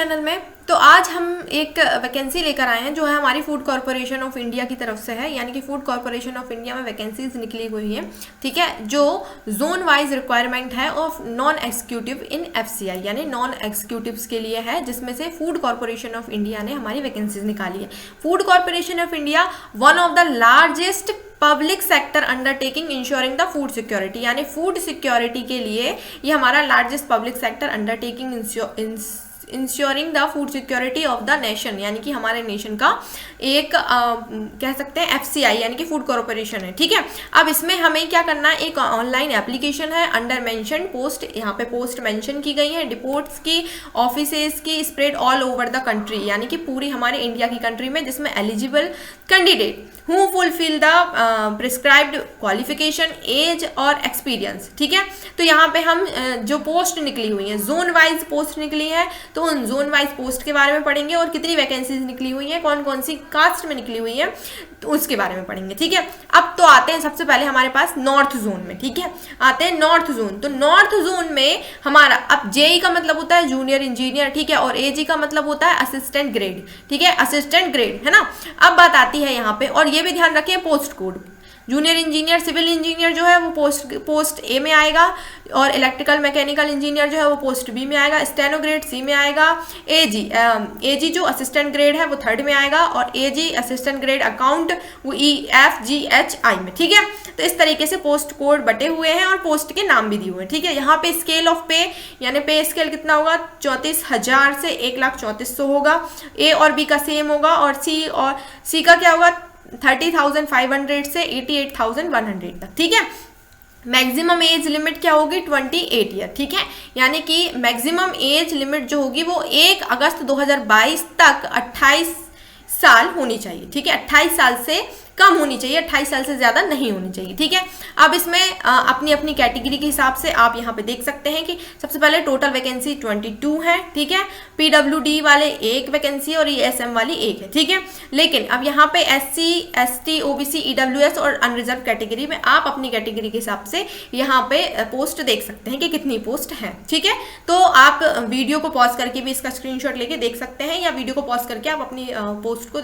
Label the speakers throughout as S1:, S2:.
S1: Channel में। तो आज हम एक वैकेंसी लेकर आए हैं जो है हमारी फूड कॉरपोरेशन ऑफ इंडिया की तरफ से है, यानी कि फूड कॉरपोरेशन ऑफ इंडिया में वैकेंसीज निकली हुई हैं, ठीक है, जो जोन वाइज रिक्वायरमेंट है of non executive in FCI, यानी नॉन एग्जीक्यूटिव्स के लिए है, जिसमें से फूड कॉरपोरेशन ऑफ इंडिया ने हमारी वैकेंसीज निकाली है। Food corporation of India one of the largest public sector undertaking ensuring the food security, यानी फूड सिक्योरिटी के लिए ये हमारा largest public sector undertaking ensuring the food security of the nation, यानी कि हमारे नेशन का एक कह सकते हैं एफसीआई यानी कि फूड कॉरपोरेशन है, ठीक है। अब इसमें हमें क्या करना है, एक ऑनलाइन एप्लीकेशन है, अंडर मेंशन पोस्ट, यहाँ पे पोस्ट मेंशन की गई है, डिपोट्स की, ऑफिसेज की, spread all over the country, यानी कि पूरी हमारे इंडिया की कंट्री में, जिसमें eligible candidate who fulfil the prescribed qualification, age और एक्सपीरियंस, ठीक है। तो यहाँ पे हम जो पोस्ट निकली हुई है, जोन वाइज पोस्ट निकली है, तो उन जोन वाइज पोस्ट के बारे में पढ़ेंगे और कितनी वैकेंसीज निकली हुई है, कौन कौन सी कास्ट में निकली हुई है, तो उसके बारे में पढ़ेंगे, ठीक है। अब तो आते हैं सबसे पहले हमारे पास नॉर्थ जोन में, ठीक है, आते हैं नॉर्थ जोन। तो नॉर्थ जोन में हमारा, अब जेई का मतलब होता है जूनियर इंजीनियर, ठीक है, और एजी का मतलब होता है असिस्टेंट ग्रेड, ठीक है, असिस्टेंट ग्रेड है ना। अब बात आती है यहाँ पे, और ये भी ध्यान रखें post code, junior engineer civil engineer जो है वो पोस्ट ए में आएगा, और इलेक्ट्रिकल मैकेनिकल इंजीनियर जो है वो पोस्ट बी में आएगा, स्टेनो ग्रेड सी में आएगा, एजी जो असिस्टेंट ग्रेड है वो थर्ड में आएगा, और एजी असिस्टेंट ग्रेड अकाउंट वो EFGHI में, ठीक है। तो इस तरीके से पोस्ट कोड बटे हुए हैं और पोस्ट के नाम भी दिए हुए हैं, ठीक है। यहाँ पे स्केल ऑफ पे यानी पे स्केल कितना होगा, 34,000 से 1,34,000 होगा, ए और बी का सेम होगा, और सी का क्या होगा, 30,500 से 88,100 तक, ठीक है। मैक्सिमम एज लिमिट क्या होगी, 28 ईयर, ठीक है, यानी कि मैक्सिमम एज लिमिट जो होगी वो 1 अगस्त 2022 तक 28 साल होनी चाहिए, ठीक है, 28 साल से कम होनी चाहिए, 28 साल से ज्यादा नहीं होनी चाहिए, ठीक है। अब इसमें अपनी अपनी कैटेगरी के हिसाब से आप यहाँ पे देख सकते हैं कि सबसे पहले टोटल वैकेंसी 22 है, ठीक है, PWD वाले एक वैकेंसी और ESM वाली एक है, ठीक है। लेकिन अब यहाँ पे SC ST OBC EWS और अनरिजर्व कैटेगरी में आप अपनी कैटेगरी के हिसाब से यहाँ पे पोस्ट देख सकते हैं कि कितनी पोस्ट है, ठीक है। तो आप वीडियो को पॉज करके भी इसका स्क्रीनशॉट लेके देख सकते हैं, या वीडियो को पॉज करके आप अपनी पोस्ट को,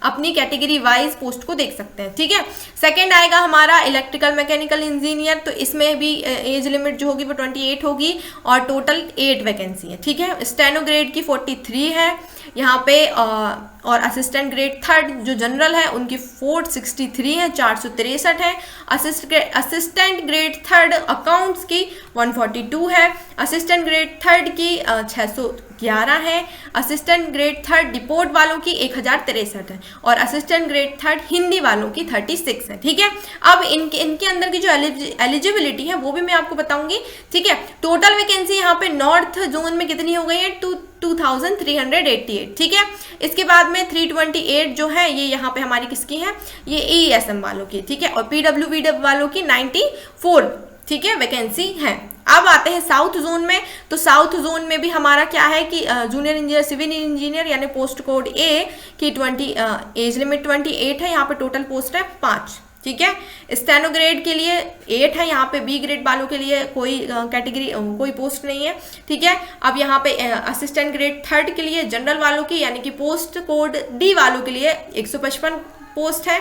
S1: अपनी कैटेगरी वाइज पोस्ट को देख सकते हैं, ठीक है। सेकंड आएगा हमारा इलेक्ट्रिकल मैकेनिकल इंजीनियर, तो इसमें भी एज लिमिट जो होगी वो 28 होगी, और टोटल 8 वैकेंसी है, ठीक है। स्टेनो ग्रेड की 43 है यहाँ पे, और असिस्टेंट ग्रेड थर्ड जो जनरल है उनकी 463 है, 463 है। असिस्टेंट ग्रेड थर्ड अकाउंट्स की 142 है, असिस्टेंट ग्रेड थर्ड की 611 है, असिस्टेंट ग्रेड थर्ड डिपोर्ट वालों की 1063 है, और असिस्टेंट ग्रेड थर्ड हिंदी वालों की 36 है, ठीक है। अब इनके अंदर की जो एलिजिबिलिटी है वो भी मैं आपको बताऊंगी, ठीक है। टोटल वैकेंसी यहाँ पे नॉर्थ जोन में कितनी हो गई है, 2388, ठीक है। इसके बाद में 328 जो है ये यहाँ पे हमारी किसकी है, ये ESM वालों की, ठीक है, और PWD वालों की 94, ठीक है, वैकेंसी है। अब आते हैं साउथ जोन में। तो साउथ जोन में भी हमारा क्या है कि जूनियर इंजीनियर सिविल इंजीनियर यानी पोस्ट कोड A की 20 एज लिमिट 28 है, यहाँ पे टोटल पोस्ट है 5, ठीक है। स्टेनो ग्रेड के लिए 8 है, यहाँ पे B ग्रेड वालों के लिए कोई कैटेगरी कोई पोस्ट नहीं है, ठीक है। अब यहाँ पे असिस्टेंट ग्रेड थर्ड के लिए जनरल वालों की यानी कि पोस्ट कोड D वालों के लिए 155 पोस्ट है,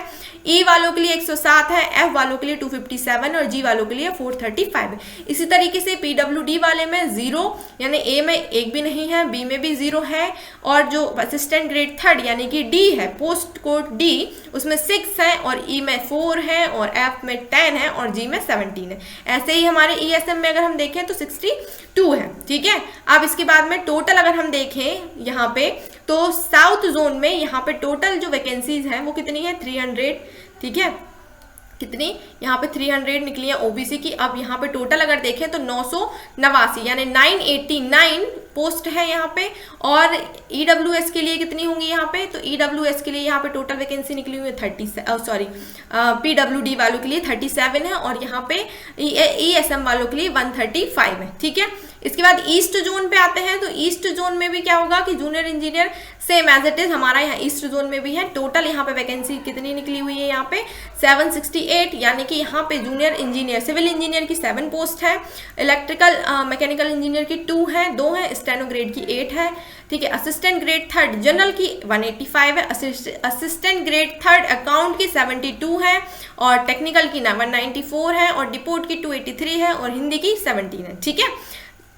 S1: E वालों के लिए 107 है, F वालों के लिए 257 और G वालों के लिए 435 है। इसी तरीके से PWD वाले में 0 यानी A में एक भी नहीं है, B में भी 0 है, और जो असिस्टेंट ग्रेड थर्ड यानी कि D है, पोस्ट कोड D, उसमें 6 है, और E में 4 है, और F में 10 है, और G में 17 है। ऐसे ही हमारे ESM में अगर हम देखें तो 62 है, ठीक है। अब इसके बाद में टोटल अगर हम देखें यहाँ पे, तो साउथ जोन में यहाँ पे टोटल जो वैकेंसीज हैं वो कितनी है, 300, ठीक है, कितनी यहाँ पे 300 निकली है OBC की। अब यहाँ पे टोटल अगर देखें तो 989 यानी 989 पोस्ट है यहाँ पे, और EWS के लिए कितनी होंगी यहाँ पे, तो EWS के लिए यहाँ पे टोटल वैकेंसी निकली हुई है 30, सॉरी PWD वालों के लिए 37 है, और यहाँ पे ESM वालों के लिए 135 है, ठीक है। इसके बाद ईस्ट जोन पे आते हैं, तो ईस्ट जोन में भी क्या होगा कि junior engineer same as it is हमारा यहाँ ईस्ट जोन में भी है। टोटल यहाँ पे वैकेंसी कितनी निकली हुई है, यहाँ पे 768, यानी कि यहाँ पे जूनियर इंजीनियर सिविल इंजीनियर की 7 पोस्ट है, इलेक्ट्रिकल मैकेनिकल इंजीनियर की 2 है, स्टेनो ग्रेड की 8 है, ठीक है। असिस्टेंट ग्रेड थर्ड जनरल की 185 है, असिस्टेंट ग्रेड थर्ड अकाउंट की 72 है, और टेक्निकल की 194 है, और डिपोर्ट की 283 है, और हिंदी की 17 है, ठीक है।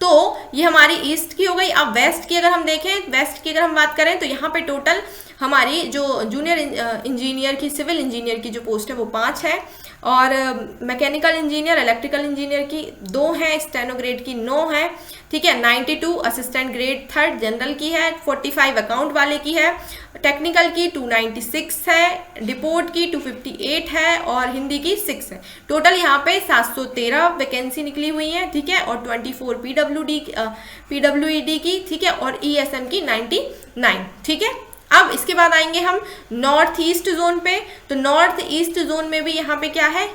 S1: तो ये हमारी ईस्ट की हो गई। अब वेस्ट की अगर हम देखें, वेस्ट की अगर हम बात करें तो यहाँ पे टोटल हमारी जो जूनियर इंजीनियर की सिविल इंजीनियर की जो पोस्ट है वो 5 है, और मैकेनिकल इंजीनियर इलेक्ट्रिकल इंजीनियर की 2 है, स्टेनो ग्रेड की 9 है, ठीक है। 92 असिस्टेंट ग्रेड थर्ड जनरल की है, 45 अकाउंट वाले की है, टेक्निकल की 296 है, डिपोर्ट की 258 है, और हिंदी की 6 है। टोटल यहाँ पे 713 वैकेंसी निकली हुई है, ठीक है, और 24 पीडब्ल्यूईडी की, ठीक है, और ईएसएम की 99, ठीक है। अब इसके बाद आएंगे हम नॉर्थ ईस्ट जोन पे, तो नॉर्थ ईस्ट जोन में भी यहाँ पे क्या है,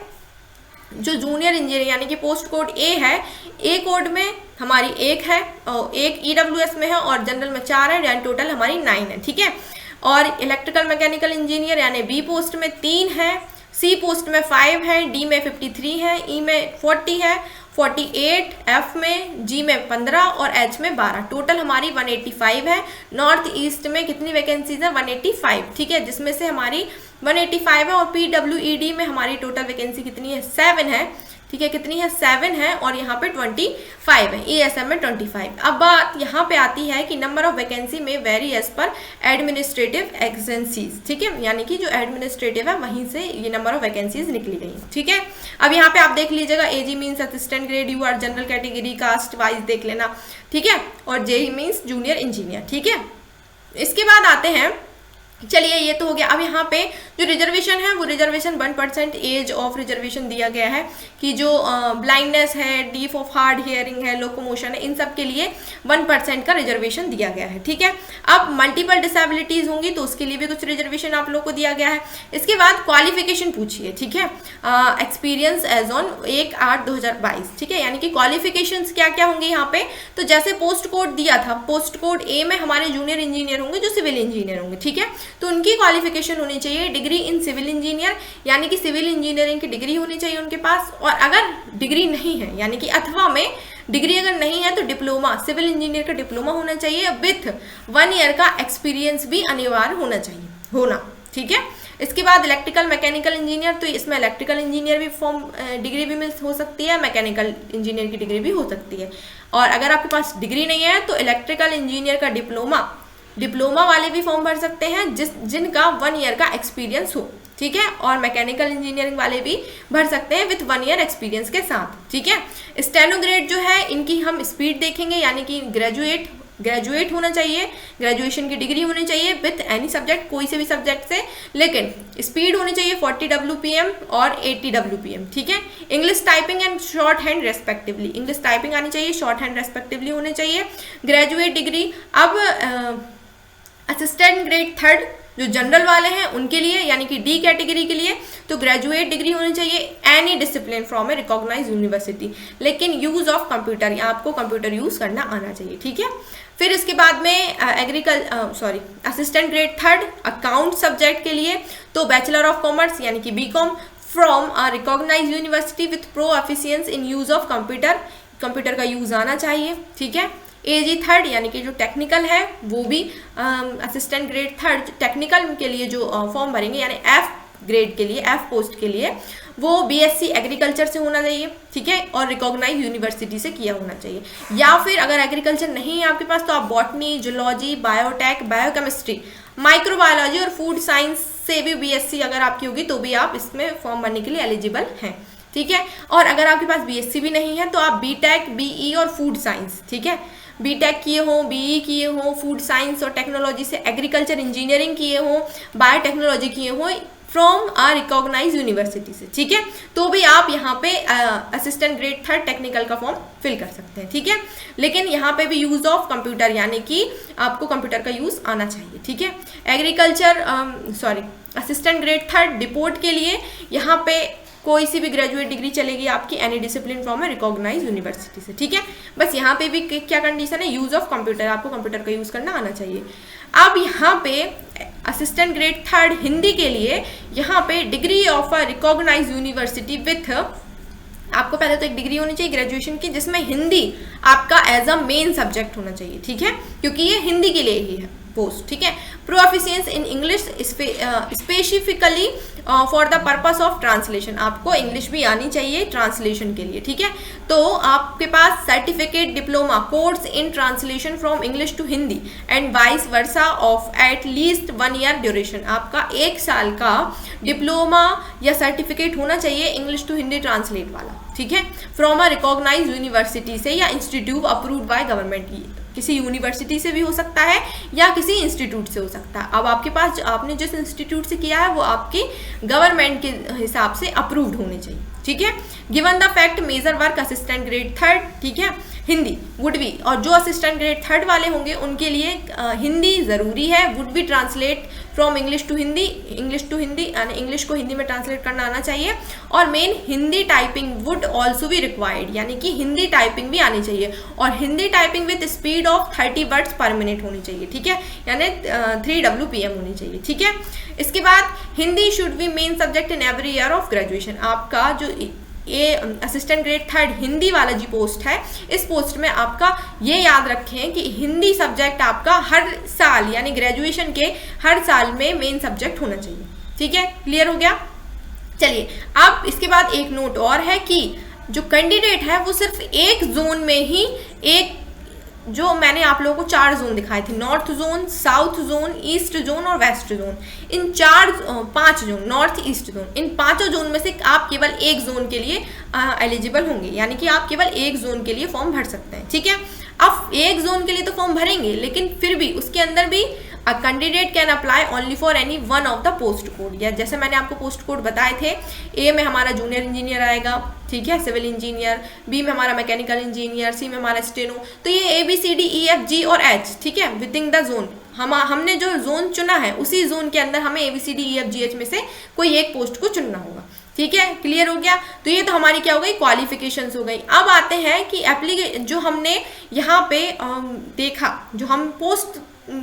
S1: जो जूनियर इंजीनियर यानी कि पोस्ट कोड ए है, ए कोड में हमारी 1 है, और 1 ईडब्ल्यूएस में है, और जनरल में 4 है, यानी टोटल हमारी 9 है, ठीक है। और इलेक्ट्रिकल मैकेनिकल इंजीनियर यानी बी पोस्ट में 3 है, सी पोस्ट में 5 है, डी में 53 है, ई में 40 है, 48, एफ में, जी में 15 और एच में 12, टोटल हमारी 185 है। नॉर्थ ईस्ट में कितनी वैकेंसीज है, 185, ठीक है, जिसमें से हमारी 185 है, और पीडब्ल्यूईडी में हमारी टोटल वैकेंसी कितनी है, 7 है, ठीक है, कितनी है, 7 है, और यहाँ पे 25 है, ईएसएम में 25। अब बात यहाँ पे आती है कि नंबर ऑफ वैकेंसी में vary as per administrative agencies, ठीक है, यानी कि जो एडमिनिस्ट्रेटिव है वहीं से ये नंबर ऑफ वैकेंसीज निकली गई, ठीक है। अब यहाँ पे आप देख लीजिएगा, AG means assistant grade, you are general category, caste wise देख लेना, ठीक है, और जेई मीन्स जूनियर इंजीनियर, ठीक है। इसके बाद आते हैं, चलिए ये तो हो गया। अब यहाँ पे जो रिजर्वेशन है वो रिजर्वेशन 1% एज ऑफ रिजर्वेशन दिया गया है कि जो ब्लाइंडनेस है, डीफ ऑफ हार्ड हियरिंग है, लोकोमोशन है, इन सब के लिए 1% का रिजर्वेशन दिया गया है, ठीक है। अब मल्टीपल डिसेबिलिटीज होंगी तो उसके लिए भी कुछ रिजर्वेशन आप लोग को दिया गया है। इसके बाद क्वालिफिकेशन पूछिए, ठीक है, एक्सपीरियंस एज ऑन 1/8/2022, ठीक है, यानी कि क्वालिफिकेशन क्या क्या होंगे यहाँ पे। तो जैसे पोस्ट कोड दिया था, पोस्ट कोड ए में हमारे जूनियर इंजीनियर होंगे जो सिविल इंजीनियर होंगे, ठीक है, तो उनकी क्वालिफिकेशन होनी चाहिए डिग्री इन सिविल इंजीनियर, यानी कि सिविल इंजीनियरिंग की डिग्री होनी चाहिए उनके पास, और अगर डिग्री नहीं है यानी कि अथवा में डिग्री अगर नहीं है तो डिप्लोमा, सिविल इंजीनियर का डिप्लोमा होना चाहिए, विथ 1 ईयर का एक्सपीरियंस भी अनिवार्य होना चाहिए, ठीक है। इसके बाद इलेक्ट्रिकल मैकेनिकल इंजीनियर, तो इसमें इलेक्ट्रिकल इंजीनियर भी फॉर्म डिग्री भी मिल हो सकती है, मैकेनिकल इंजीनियर की डिग्री भी हो सकती है, और अगर आपके पास डिग्री नहीं है तो इलेक्ट्रिकल इंजीनियर का डिप्लोमा वाले भी फॉर्म भर सकते हैं जिनका 1 ईयर का एक्सपीरियंस हो, ठीक है, और मैकेनिकल इंजीनियरिंग वाले भी भर सकते हैं विथ 1 ईयर एक्सपीरियंस के साथ, ठीक है। स्टेनो ग्रेड जो है इनकी हम स्पीड देखेंगे, यानी कि ग्रेजुएट होना चाहिए, ग्रेजुएशन की डिग्री होनी चाहिए विथ एनी सब्जेक्ट, कोई से भी सब्जेक्ट से, लेकिन स्पीड होनी चाहिए 40 WPM और 80 WPM, ठीक है। English typing and short hand respectively, English typing आनी चाहिए, शॉर्ट हैंड रेस्पेक्टिवली होने चाहिए, ग्रेजुएट डिग्री। अब असिस्टेंट ग्रेड थर्ड जो जनरल वाले हैं उनके लिए, यानी कि डी कैटेगरी के लिए, तो ग्रेजुएट डिग्री होनी चाहिए any discipline from a recognise university, लेकिन यूज ऑफ कंप्यूटर, आपको कंप्यूटर यूज करना आना चाहिए, ठीक है। फिर इसके बाद में assistant grade third account subject के लिए, तो बैचलर ऑफ कॉमर्स यानी कि BCom from a recognise university with proficiency in use of computer का यूज आना चाहिए, ठीक है। एजी थर्ड यानी कि जो टेक्निकल है वो भी असिस्टेंट ग्रेड थर्ड टेक्निकल के लिए जो फॉर्म भरेंगे, यानी एफ ग्रेड के लिए, एफ पोस्ट के लिए, वो बीएससी एग्रीकल्चर से होना चाहिए, ठीक है, और रिकॉग्नाइज यूनिवर्सिटी से किया होना चाहिए। या फिर अगर एग्रीकल्चर नहीं है आपके पास तो आप botany, zoology, biotech, biochemistry, microbiology और फूड साइंस से भी बीएससी अगर आपकी होगी तो भी आप इसमें फॉर्म भरने के लिए एलिजिबल हैं, ठीक है। और अगर आपके पास बीएससी भी नहीं है तो आप बीटेक, बीई और फूड साइंस, ठीक है, बीटेक किए हों, बीई किए हों, फूड साइंस और टेक्नोलॉजी से, एग्रीकल्चर इंजीनियरिंग किए हों, बायोटेक्नोलॉजी किए हों फ्रॉम आ रिकॉग्नाइज यूनिवर्सिटी से, ठीक है, तो भी आप यहाँ पे असिस्टेंट ग्रेड थर्ड टेक्निकल का फॉर्म फिल कर सकते हैं, ठीक है। लेकिन यहाँ पे भी यूज ऑफ कंप्यूटर, यानी कि आपको कंप्यूटर का यूज आना चाहिए, ठीक है। असिस्टेंट ग्रेड थर्ड डिपोर्ट के लिए यहाँ पे कोई सी भी ग्रेजुएट डिग्री चलेगी आपकी, any discipline from a recognise university से, ठीक है। बस यहाँ पे भी क्या कंडीशन है, यूज ऑफ कंप्यूटर, आपको कंप्यूटर का यूज करना आना चाहिए। अब यहाँ पे असिस्टेंट ग्रेड 3 हिंदी के लिए यहाँ पे degree of a recognise university with, आपको पहले तो एक डिग्री होनी चाहिए ग्रेजुएशन की जिसमें हिंदी आपका एज अ मेन सब्जेक्ट होना चाहिए, ठीक है, क्योंकि ये हिंदी के लिए ही है पोस्ट, ठीक है। Proficiency in English specifically for the purpose of translation, आपको इंग्लिश भी आनी चाहिए ट्रांसलेशन के लिए, ठीक है। तो आपके पास certificate diploma course in translation from English to Hindi and vice versa of at least 1 year duration, आपका 1 साल का डिप्लोमा या सर्टिफिकेट होना चाहिए इंग्लिश टू हिंदी ट्रांसलेट वाला, ठीक है, फ्रॉम अ रिकॉग्नाइज यूनिवर्सिटी से या इंस्टीट्यूट अप्रूव्ड बाय गवर्नमेंट की, किसी यूनिवर्सिटी से भी हो सकता है या किसी इंस्टीट्यूट से हो सकता है। अब आपके पास आपने जिस इंस्टीट्यूट से किया है वो आपकी गवर्नमेंट के हिसाब से अप्रूव्ड होने चाहिए, ठीक है। Given the fact major work assistant grade 3, ठीक है, हिंदी वुड बी, और जो असिस्टेंट ग्रेड 3 वाले होंगे उनके लिए हिंदी ज़रूरी है, would be translate from English to Hindi, English to Hindi यानी इंग्लिश को हिंदी में ट्रांसलेट करना आना चाहिए, और main Hindi typing would also be required, यानी कि हिंदी टाइपिंग भी आनी चाहिए, और Hindi typing with speed of 30 words पर मिनट होनी चाहिए, ठीक है, यानी 3 WPM होनी चाहिए, ठीक है। इसके बाद Hindi should be main subject in every year of graduation, आपका जो ये असिस्टेंट ग्रेड 3 हिंदी वाला जी पोस्ट है, इस पोस्ट में आपका ये याद रखें कि हिंदी सब्जेक्ट आपका हर साल यानी ग्रेजुएशन के हर साल में मेन सब्जेक्ट होना चाहिए, ठीक है, क्लियर हो गया। चलिए अब इसके बाद एक नोट और है कि जो कैंडिडेट है वो सिर्फ एक जोन में ही, एक जो मैंने आप लोगों को 4 जोन दिखाए थे, north zone, south zone, east zone और वेस्ट जोन, इन 5 जोन, नॉर्थ ईस्ट जोन, इन 5 जोन में से आप केवल एक जोन के लिए एलिजिबल होंगे, यानी कि आप केवल एक जोन के लिए फॉर्म भर सकते हैं, ठीक है। अब एक जोन के लिए तो फॉर्म भरेंगे, लेकिन फिर भी उसके अंदर भी a candidate can apply only for any one of the post code, या जैसे मैंने आपको पोस्ट कोड बताए थे, ए में हमारा जूनियर इंजीनियर आएगा, ठीक है, सिविल इंजीनियर, बी में हमारा मैकेनिकल इंजीनियर, सी में हमारा स्टेनो, तो ये ABCDEFG और H, ठीक है, विद इन द जोन, हमने जो जोन चुना है उसी जोन के अंदर हमें ABCDEFGH में से कोई एक पोस्ट को चुनना होगा, ठीक है, क्लियर हो गया। तो ये तो हमारी क्या हो गई, क्वालिफिकेशंस हो गई। अब आते हैं कि जो हमने यहाँ पे देखा, जो हम पोस्ट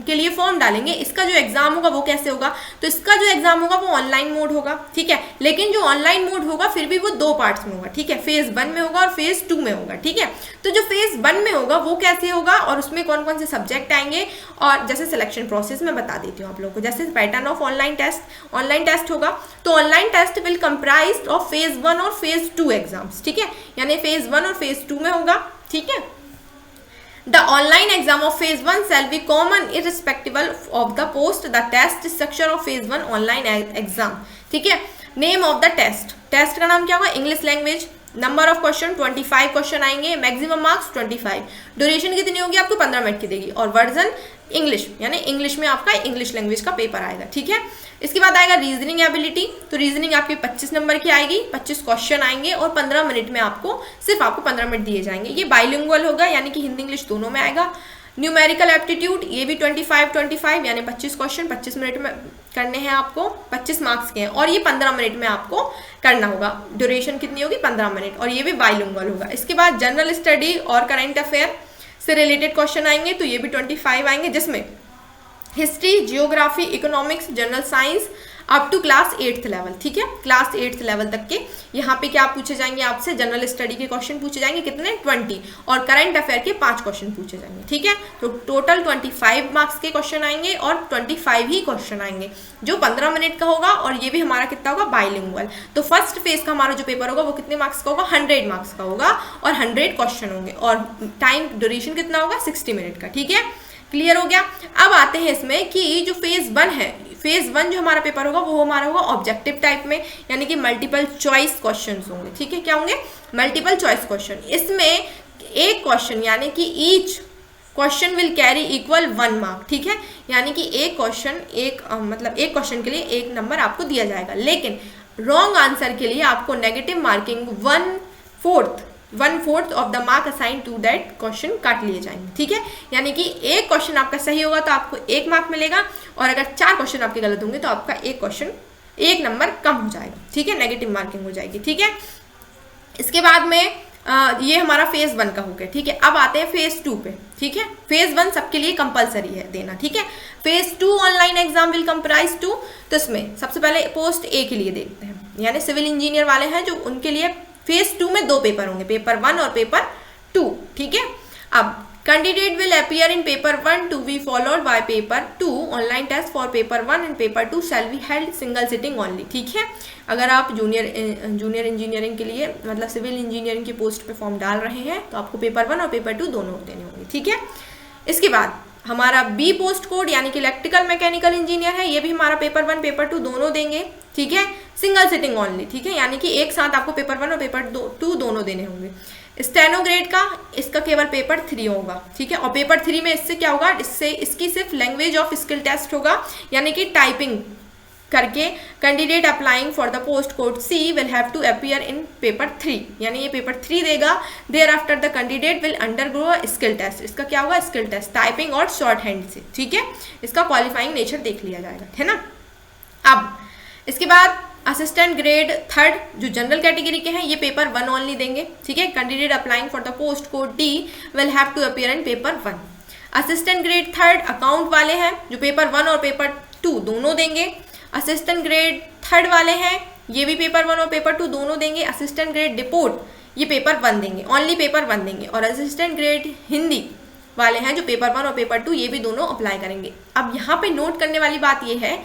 S1: के लिए फॉर्म डालेंगे, इसका जो एग्जाम होगा वो कैसे होगा, तो इसका जो एग्जाम होगा वो ऑनलाइन मोड होगा, ठीक है, लेकिन जो ऑनलाइन मोड होगा फिर भी वो 2 पार्ट्स में होगा, ठीक है, फेज 1 में होगा और फेज 2 में होगा, ठीक है। तो जो फेज 1 में होगा वो कैसे होगा और उसमें कौन कौन से सब्जेक्ट आएंगे, और जैसे सिलेक्शन प्रोसेस में बता देती हूँ आप लोगों को, जैसे पैटर्न ऑफ ऑनलाइन टेस्ट होगा, तो online test will comprised of phase 1 और फेज 2 एग्जाम्स, ठीक है, यानी फेज 1 और फेज 2 में होगा, ठीक है। The online exam of phase 1 shall be common irrespective of the post. The test structure of phase 1 online exam, ठीक है। Name of the test, test का नाम क्या होगा, English language, number of question 25 question आएंगे, मैक्सिमम मार्क्स 25, ड्यूरेशन कितनी होगी आपको 15 मिनट की देगी, और वर्जन इंग्लिश, यानी इंग्लिश में आपका इंग्लिश लैंग्वेज का पेपर आएगा, ठीक है। इसके बाद आएगा रीजनिंग एबिलिटी, तो रीजनिंग आपकी 25 नंबर की आएगी, 25 क्वेश्चन आएंगे और 15 मिनट में सिर्फ आपको 15 मिनट दिए जाएंगे, ये बाइलिंगुअल होगा, यानी कि हिंदी इंग्लिश दोनों में आएगा। न्यूमेरिकल एप्टीट्यूड, ये भी 25 यानी 25 क्वेश्चन 25 मिनट में करने हैं आपको, 25 मार्क्स के हैं, और ये 15 मिनट में आपको करना होगा, ड्यूरेशन कितनी होगी 15 मिनट, और ये भी बाइलिंगुअल होगा। इसके बाद जनरल स्टडी और करंट अफेयर से रिलेटेड क्वेश्चन आएंगे, तो ये भी 25 आएंगे, जिसमें history, geography, economics, general science up to class 8th level, ठीक है, क्लास 8th लेवल तक के यहाँ पे क्या पूछे जाएंगे आपसे, जनरल स्टडी के क्वेश्चन पूछे जाएंगे, कितने 20, और करंट अफेयर के 5 क्वेश्चन पूछे जाएंगे, ठीक है। तो टोटल 25 मार्क्स के क्वेश्चन आएंगे और 25 ही क्वेश्चन आएंगे, जो 15 मिनट का होगा, और ये भी हमारा कितना होगा, बाइलिंगुअल। तो फर्स्ट फेज का हमारा जो पेपर होगा वो कितने मार्क्स का होगा, 100 मार्क्स का होगा, और 100 क्वेश्चन होंगे, और टाइम ड्यूरेशन कितना होगा, 60 मिनट का, ठीक है, क्लियर हो गया। अब आते हैं इसमें कि जो फेज 1 है, फेज 1 जो हमारा पेपर होगा वो हमारा होगा ऑब्जेक्टिव टाइप में, यानी कि मल्टीपल चॉइस क्वेश्चंस होंगे, ठीक है, क्या होंगे, मल्टीपल चॉइस क्वेश्चन। इसमें एक क्वेश्चन यानी कि each question will carry equal 1 mark, ठीक है, यानी कि एक क्वेश्चन एक क्वेश्चन के लिए 1 नंबर आपको दिया जाएगा, लेकिन रॉन्ग आंसर के लिए आपको negative marking 1/4 of the mark assign to that question काट लिए जाएंगे, ठीक है, यानी कि एक क्वेश्चन आपका सही होगा तो आपको 1 मार्क मिलेगा, और अगर 4 क्वेश्चन आपके गलत होंगे तो आपका 1 क्वेश्चन 1 नंबर कम हो जाएगा, ठीक है, नेगेटिव मार्किंग हो जाएगी, ठीक है। इसके बाद में ये हमारा फेज 1 का हो गया, ठीक है। अब आते हैं फेज 2 पे, ठीक है। फेज 1 सबके लिए कंपलसरी है देना, ठीक है। Phase 2 online exam will comprise 2, तो इसमें सबसे पहले पोस्ट ए के लिए देखते हैं, यानी सिविल इंजीनियर वाले हैं जो उनके लिए फेज 2 में 2 पेपर होंगे, पेपर 1 और पेपर 2, ठीक है। अब candidate will appear in paper 1 to be followed by paper 2, online test for paper 1 and paper 2 shall be held single sitting only, ठीक है। अगर आप जूनियर इंजीनियरिंग के लिए मतलब सिविल इंजीनियरिंग की पोस्ट पे फॉर्म डाल रहे हैं तो आपको पेपर 1 और पेपर 2 दोनों देने होंगे, ठीक है। इसके बाद हमारा बी पोस्ट कोड यानी कि इलेक्ट्रिकल मैकेनिकल इंजीनियर है, ये भी हमारा पेपर 1 पेपर 2 दोनों देंगे, ठीक है, सिंगल सिटिंग ओनली, ठीक है, यानी कि एक साथ आपको पेपर 1 और पेपर 2 दोनों देने होंगे। स्टेनोग्रेड का इसका केवल पेपर 3 होगा, ठीक है। और पेपर 3 में इससे क्या होगा, इससे इसकी सिर्फ लैंग्वेज ऑफ स्किल टेस्ट होगा, यानी कि टाइपिंग करके candidate applying for the post code C will have to appear in paper 3, यानी ये पेपर 3 देगा। There after the candidate will undergo a skill test, इसका क्या होगा, स्किल टेस्ट टाइपिंग और शॉर्ट हैंड से, ठीक है। इसका क्वालिफाइंग नेचर देख लिया जाएगा, है ना। अब इसके बाद असिस्टेंट ग्रेड 3 जो जनरल कैटेगरी के हैं ये पेपर 1 ओनली देंगे, ठीक है। Candidate applying for the post code D will have to appear in paper 1। Assistant grade 3 account वाले हैं जो पेपर 1 और पेपर 2 दोनों देंगे। असिस्टेंट ग्रेड 3 वाले हैं ये भी पेपर 1 और पेपर 2 दोनों देंगे। असिस्टेंट ग्रेड डिपोर्ट ये पेपर 1 देंगे, ओनली पेपर 1 देंगे। और असिस्टेंट ग्रेड हिंदी वाले हैं जो पेपर 1 और पेपर 2 ये भी दोनों अप्लाई करेंगे। अब यहाँ पे नोट करने वाली बात ये है,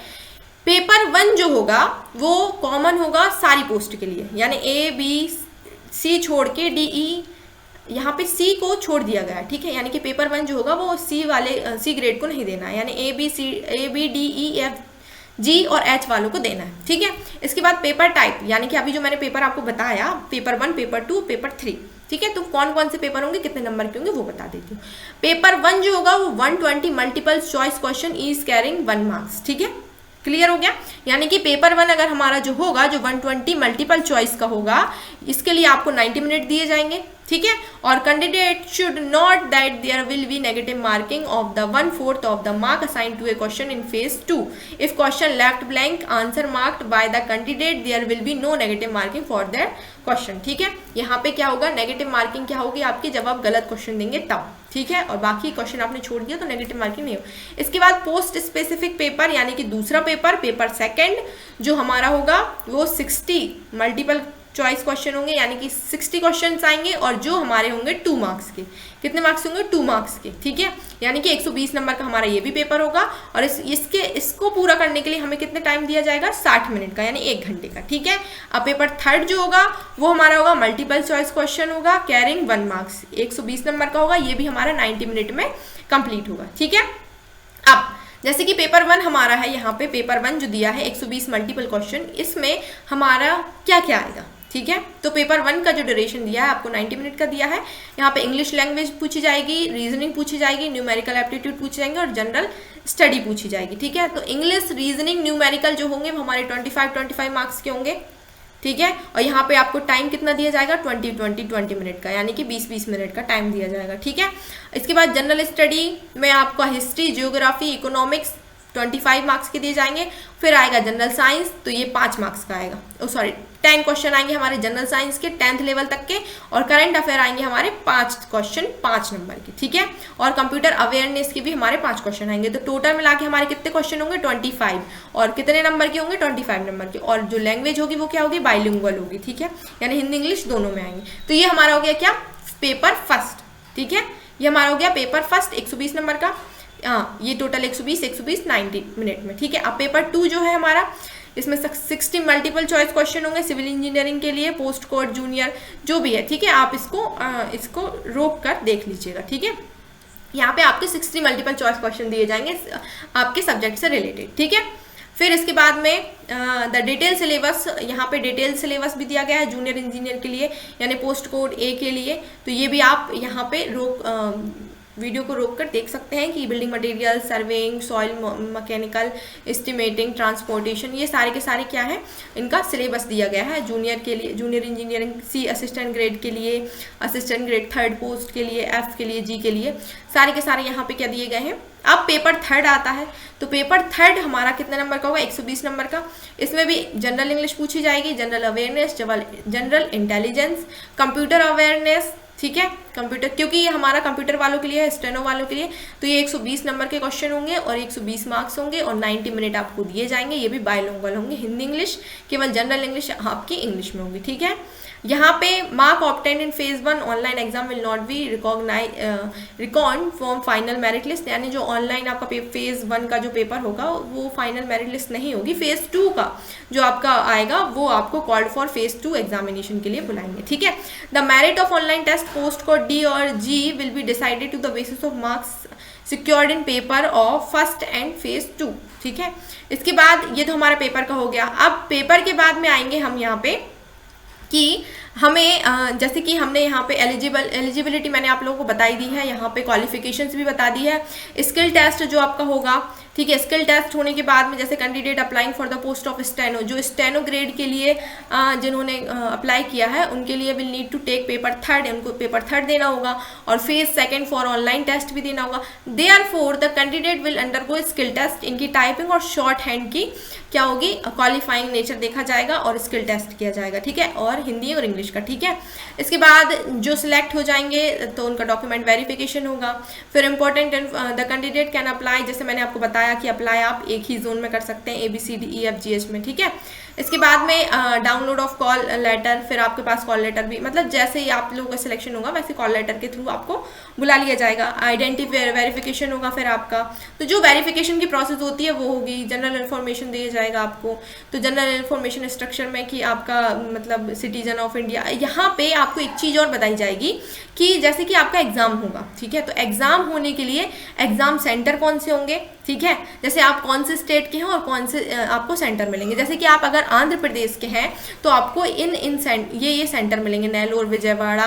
S1: पेपर 1 जो होगा वो कॉमन होगा सारी पोस्ट के लिए, यानी ए बी सी छोड़ के डी ई, यहाँ पे सी को छोड़ दिया गया है, ठीक है। यानी कि पेपर 1 जो होगा वो सी सी ग्रेड को नहीं देना है, यानी A B D E F G और एच वालों को देना है, ठीक है। इसके बाद पेपर टाइप, यानी कि अभी जो मैंने पेपर आपको बताया पेपर 1 पेपर 2 पेपर 3, ठीक है। तो कौन कौन से पेपर होंगे, कितने नंबर के होंगे वो बता देती हूँ। पेपर 1 जो होगा वो 120 multiple choice question is carrying 1 marks, ठीक है। क्लियर हो गया, यानी कि पेपर 1 अगर हमारा जो होगा जो 120 मल्टीपल चॉइस का होगा इसके लिए आपको 90 मिनट दिए जाएंगे, ठीक है। और candidate should not that there will be negative marking of the 1/4 of the mark assigned to a question in phase 2। If question left blank answer marked by the candidate there will be no negative marking for that question, ठीक है। यहाँ पे क्या होगा, negative marking क्या होगी आपकी जब आप गलत क्वेश्चन देंगे तब, ठीक है। और बाकी क्वेश्चन आपने छोड़ दिया तो नेगेटिव मार्किंग नहीं हो। इसके बाद पोस्ट स्पेसिफिक पेपर यानी कि दूसरा पेपर 2 जो हमारा होगा वो 60 मल्टीपल चॉइस क्वेश्चन होंगे, यानी कि 60 क्वेश्चन आएंगे और जो हमारे होंगे 2 मार्क्स के। कितने मार्क्स होंगे, 2 मार्क्स के, ठीक है। यानी कि 120 नंबर का हमारा ये भी पेपर होगा। और इसको पूरा करने के लिए हमें कितने टाइम दिया जाएगा, 60 मिनट का, यानी 1 घंटे का, ठीक है। अब पेपर 3 जो होगा वो हमारा होगा मल्टीपल चॉइस क्वेश्चन होगा, कैरिंग 1 मार्क्स, 120 नंबर का होगा, ये भी हमारा 90 मिनट में कंप्लीट होगा, ठीक है। अब जैसे कि पेपर 1 हमारा है, यहाँ पे पेपर 1 जो दिया है 120 मल्टीपल क्वेश्चन, इसमें हमारा क्या क्या आएगा, ठीक है। तो पेपर 1 का जो ड्यूरेशन दिया है आपको 90 मिनट का दिया है। यहाँ पे इंग्लिश लैंग्वेज पूछी जाएगी, रीजनिंग पूछी जाएगी, न्यूमेरिकल एप्टीट्यूड पूछी जाएंगे और जनरल स्टडी पूछी जाएगी, ठीक है। तो इंग्लिश रीजनिंग न्यूमेरिकल जो होंगे वो हमारे 25 मार्क्स के होंगे, ठीक है। और यहाँ पे आपको टाइम कितना दिया जाएगा, 20 मिनट का, यानी कि 20 मिनट का टाइम दिया जाएगा, ठीक है। इसके बाद जनरल स्टडी में आपका हिस्ट्री, जियोग्राफी, इकोनॉमिक्स 25 मार्क्स के दिए जाएंगे। फिर आएगा जनरल साइंस, तो ये 5 मार्क्स का आएगा, 10 क्वेश्चन आएंगे हमारे जनरल साइंस के 10th लेवल तक के। और करंट अफेयर आएंगे हमारे 5 क्वेश्चन 5 नंबर के, ठीक है। और कंप्यूटर अवेयरनेस के भी हमारे 5 क्वेश्चन आएंगे। तो टोटल मिला के हमारे कितने क्वेश्चन होंगे, 25। और कितने नंबर के होंगे, 25 नंबर के। और जो लैंग्वेज होगी वो क्या होगी, बाइलिंगुअल होगी, ठीक है, यानी हिंदी इंग्लिश दोनों में आएंगे। तो ये हमारा हो गया क्या, पेपर 1, ठीक है। ये हमारा हो गया पेपर 1 120 नंबर का, हाँ ये टोटल 120 90 मिनट में, ठीक है। अब पेपर 2 जो है हमारा, इसमें 60 मल्टीपल चॉइस क्वेश्चन होंगे सिविल इंजीनियरिंग के लिए, पोस्ट कोड जूनियर जो भी है, ठीक है। आप इसको रोक कर देख लीजिएगा, ठीक है। यहाँ पे आपके 60 मल्टीपल चॉइस क्वेश्चन दिए जाएंगे आपके सब्जेक्ट से रिलेटेड, ठीक है। फिर इसके बाद में द डिटेल सिलेबस, यहाँ पे डिटेल सिलेबस भी दिया गया है जूनियर इंजीनियर के लिए, यानी पोस्ट कोड ए के लिए। तो ये भी आप यहाँ पे वीडियो को रोक कर देख सकते हैं कि building material, surveying, soil mechanical, estimating, transportation, ये सारे के सारे क्या है, इनका सिलेबस दिया गया है जूनियर के लिए, junior engineering C assistant grade के लिए, असिस्टेंट ग्रेड 3rd पोस्ट के लिए, एफ के लिए, जी के लिए, सारे के सारे यहाँ पे क्या दिए गए हैं, अब पेपर थर्ड आता है, तो पेपर थर्ड हमारा कितने नंबर का होगा, 120 नंबर का। इसमें भी जनरल इंग्लिश पूछी जाएगी, general awareness, general intelligence, computer awareness, ठीक है, कंप्यूटर, क्योंकि ये हमारा कंप्यूटर वालों के लिए है, स्टेनो वालों के लिए, तो ये 120 नंबर के क्वेश्चन होंगे और 120 मार्क्स होंगे और 90 मिनट आपको दिए जाएंगे। ये भी बायलिंगुअल होंगे, हिंदी इंग्लिश, केवल जनरल इंग्लिश आपकी इंग्लिश में होगी, ठीक है। यहाँ पे mark obtained in phase 1 online exam will not be record from final merit list, यानी जो ऑनलाइन आपका फेज 1 का जो पेपर होगा वो फाइनल मेरिट लिस्ट नहीं होगी, फेज 2 का जो आपका आएगा वो आपको कॉल्ड फॉर फेज 2 एग्जामिनेशन के लिए बुलाएंगे, ठीक है। The merit of online test post code D और G will be decided to the basis of marks secured in paper of first and phase 2, ठीक है। इसके बाद ये तो हमारा पेपर का हो गया। अब पेपर के बाद में आएंगे हम यहाँ पे कि हमें जैसे कि हमने यहाँ पे एलिजिबिलिटी मैंने आप लोगों को बताई दी है, यहाँ पे क्वालिफिकेशंस भी बता दी है। स्किल टेस्ट जो आपका होगा, ठीक है, स्किल टेस्ट होने के बाद में जैसे candidate applying for the post of steno, जो स्टेनो ग्रेड के लिए जिन्होंने अप्लाई किया है उनके लिए will need to take paper third, उनको पेपर थर्ड देना होगा और phase second for online test भी देना होगा। Therefore the candidate will undergo skill test, इनकी टाइपिंग और शॉर्ट हैंड की क्या होगी, क्वालिफाइंग नेचर देखा जाएगा और स्किल टेस्ट किया जाएगा, ठीक है, और हिंदी और इंग्लिश का, ठीक है। इसके बाद जो सिलेक्ट हो जाएंगे तो उनका डॉक्यूमेंट वेरिफिकेशन होगा। फिर important the candidate can apply, जैसे मैंने आपको बताया कि अप्लाई आप एक ही जोन में कर सकते हैं, ABCDEFGH में, ठीक है। इसके बाद में डाउनलोड ऑफ कॉल लेटर, फिर आपके पास कॉल लेटर भी, मतलब जैसे ही आप लोगों का सिलेक्शन होगा वैसे कॉल लेटर के थ्रू आपको बुला लिया जाएगा। आइडेंटिटी वेरिफिकेशन होगा फिर आपका, तो जो वेरिफिकेशन की प्रोसेस होती है वो होगी। जनरल इन्फॉर्मेशन दिया जाएगा आपको, तो जनरल इन्फॉर्मेशन स्ट्रक्चर में कि आपका मतलब सिटीजन ऑफ इंडिया। यहाँ पे आपको एक चीज़ और बताई जाएगी कि जैसे कि आपका एग्जाम होगा, ठीक है, तो एग्जाम होने के लिए एग्जाम सेंटर कौन से होंगे, ठीक है, जैसे आप कौन से स्टेट के हैं और कौन से आपको सेंटर मिलेंगे। जैसे कि आप अगर आंध्र प्रदेश के हैं तो आपको ये सेंटर मिलेंगे, नेल्लोर, विजयवाड़ा,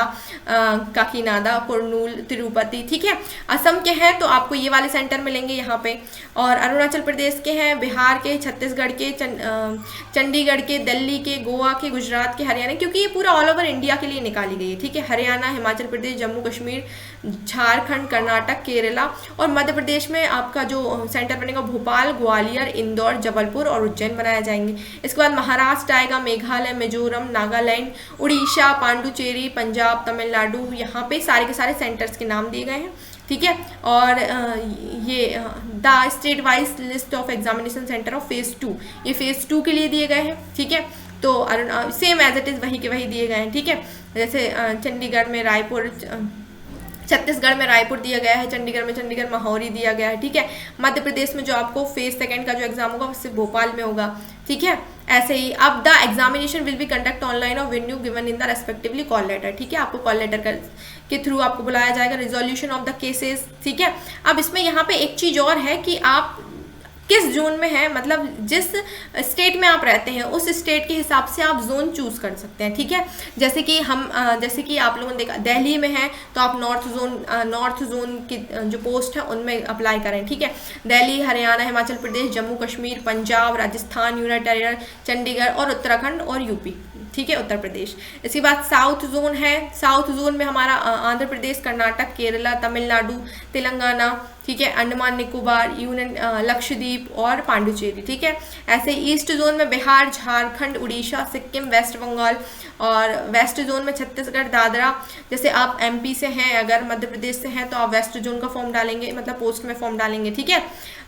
S1: काकीनाडा, कुर्नूल, तिरुपति, ठीक है। असम के हैं तो आपको ये वाले सेंटर मिलेंगे यहाँ पे, और अरुणाचल प्रदेश के हैं, बिहार के, छत्तीसगढ़ के, चंडीगढ़ के, दिल्ली के, गोवा के, गुजरात के, हरियाणा, क्योंकि ये पूरा ऑल ओवर इंडिया के लिए निकाली गई है, ठीक है। हरियाणा, हिमाचल प्रदेश, जम्मू कश्मीर, झारखंड, कर्नाटक, केरला, और मध्य प्रदेश में आपका जो सेंटर बनेगा भोपाल, ग्वालियर, इंदौर, जबलपुर और उज्जैन बनाए जाएंगे। इसके बाद महाराष्ट्र आएगा, मेघालय, मिजोरम, नागालैंड, उड़ीसा, पांडुचेरी, पंजाब, तमिलनाडु, यहाँ पे सारे के सारे सेंटर्स के नाम दिए गए हैं, ठीक है। और ये the state wise list of examination centre of phase 2, ये फेज 2 के लिए दिए गए हैं, ठीक है। तो सेम एज इट इज़ वही के वही दिए गए हैं, ठीक है। जैसे चंडीगढ़ में रायपुर, छत्तीसगढ़ में रायपुर दिया गया है, चंडीगढ़ में चंडीगढ़ महोरी दिया गया है, ठीक है। मध्य प्रदेश में जो आपको फेज सेकंड का जो एग्जाम होगा उससे भोपाल में होगा, ठीक है। ऐसे ही अब the examination will be conduct online और venue given in the respectively call letter, ठीक है, आपको कॉल लेटर के थ्रू आपको बुलाया जाएगा। रिजोल्यूशन ऑफ द केसेस, ठीक है। अब इसमें यहाँ पे एक चीज़ और है कि आप किस जोन में है, मतलब जिस स्टेट में आप रहते हैं उस स्टेट के हिसाब से आप जोन चूज कर सकते हैं, ठीक है। जैसे कि जैसे कि आप लोगों ने देखा दिल्ली में है तो आप नॉर्थ जोन की जो पोस्ट है उनमें अप्लाई करें, ठीक है। दिल्ली, हरियाणा, हिमाचल प्रदेश, जम्मू कश्मीर, पंजाब, राजस्थान, यूनाइटेड टेरिटरी, चंडीगढ़ और उत्तराखंड और यूपी, ठीक है, उत्तर प्रदेश। इसके बाद साउथ जोन है, साउथ जोन में हमारा आंध्र प्रदेश, कर्नाटक, केरला, तमिलनाडु, तेलंगाना, ठीक है, अंडमान निकोबार, यूनियन लक्षद्वीप और पांडुचेरी, ठीक है। ऐसे ईस्ट जोन में बिहार, झारखंड, उड़ीसा, सिक्किम, वेस्ट बंगाल, और वेस्ट जोन में छत्तीसगढ़, दादरा। जैसे आप MP से हैं, अगर मध्य प्रदेश से हैं तो आप वेस्ट जोन का फॉर्म डालेंगे, मतलब पोस्ट में फॉर्म डालेंगे, ठीक है।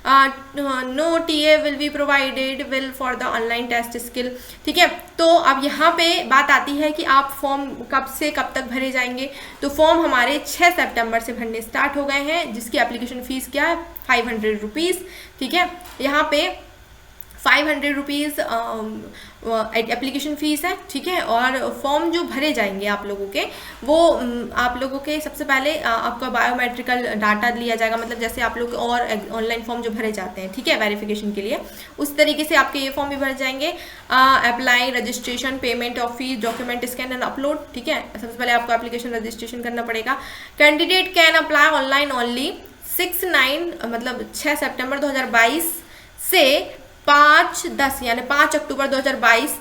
S1: No TA will be provided will for the online test skill, ठीक है। तो अब यहाँ पे बात आती है कि आप फॉर्म कब से कब तक भरे जाएंगे। तो फॉर्म हमारे 6 सितंबर से भरने स्टार्ट हो गए हैं, जिसकी एप्लीकेशन फीस क्या है, 500 रुपीज़, ठीक है। यहाँ पे 500 रुपीज़ एप्लीकेशन फ़ीस है, ठीक है। और फॉर्म जो भरे जाएंगे आप लोगों के, वो आप लोगों के सबसे पहले आपका बायोमेट्रिकल डाटा लिया जाएगा, मतलब जैसे आप लोग और ऑनलाइन फॉर्म जो भरे जाते हैं, ठीक है, वेरिफिकेशन के लिए, उस तरीके से आपके ये फॉर्म भी भरे जाएंगे। Apply, registration, payment of fees, document scan and upload, ठीक है। सबसे पहले आपको एप्लीकेशन रजिस्ट्रेशन करना पड़ेगा। Candidate can apply online only 6 सितंबर 2022 से 5/10 यानी 5 अक्टूबर 2022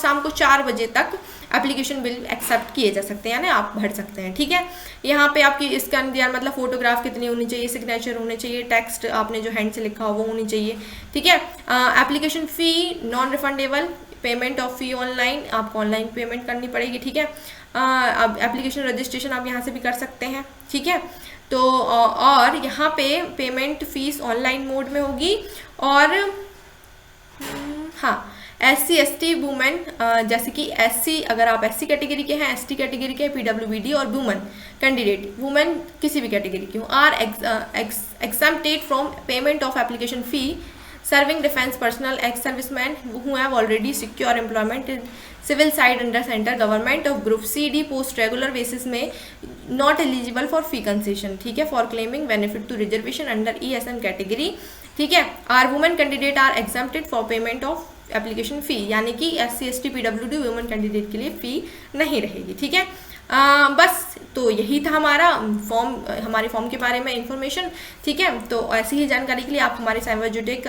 S1: शाम को 4 बजे तक एप्लीकेशन बिल एक्सेप्ट किए जा सकते हैं, यानी आप भर सकते हैं। ठीक है, यहाँ पे आपकी स्कैन दिया मतलब फोटोग्राफ कितनी होनी चाहिए, सिग्नेचर होने चाहिए, टेक्स्ट आपने जो हैंड से लिखा हो वो होनी चाहिए। ठीक है, application fee non refundable, payment of fee online, आपको ऑनलाइन पेमेंट करनी पड़ेगी। ठीक है, अब एप्लीकेशन रजिस्ट्रेशन आप यहाँ से भी कर सकते हैं। ठीक है, तो और यहाँ पे पेमेंट फीस ऑनलाइन मोड में होगी। और हाँ, SC ST वुमेन, जैसे कि SC अगर आप SC कैटेगरी के हैं, ST कैटेगरी के, PWD और वुमेन कैंडिडेट, वुमेन किसी भी कैटेगरी की हो, are exempted from payment of application fee, serving defense personnel, ex-servicemen who have already secure employment in civil side under center government of group C D post regular basis में not eligible for fee concession। ठीक है, for claiming benefit to reservation under ESM category। ठीक है, our women candidate are exempted for payment of application fee, यानी कि SC ST PWD women candidate के लिए फ़ी नहीं रहेगी। ठीक है, बस तो यही था हमारा हमारे फॉर्म के बारे में इंफॉर्मेशन। ठीक है, तो ऐसी ही जानकारी के लिए आप हमारे साई बाबा एजुटेक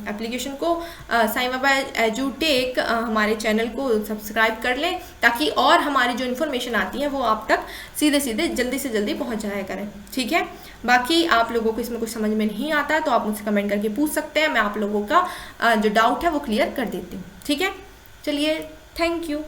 S1: एप्लीकेशन को, साई बाबा एजुटेक हमारे चैनल को सब्सक्राइब कर लें, ताकि और हमारी जो इन्फॉर्मेशन आती है वो आप तक सीधे सीधे जल्दी से जल्दी पहुंच जाया करें। ठीक है, बाकी आप लोगों को इसमें कुछ समझ में नहीं आता तो आप मुझसे कमेंट करके पूछ सकते हैं, मैं आप लोगों का जो डाउट है वो क्लियर कर देती हूँ। ठीक है, चलिए, थैंक यू।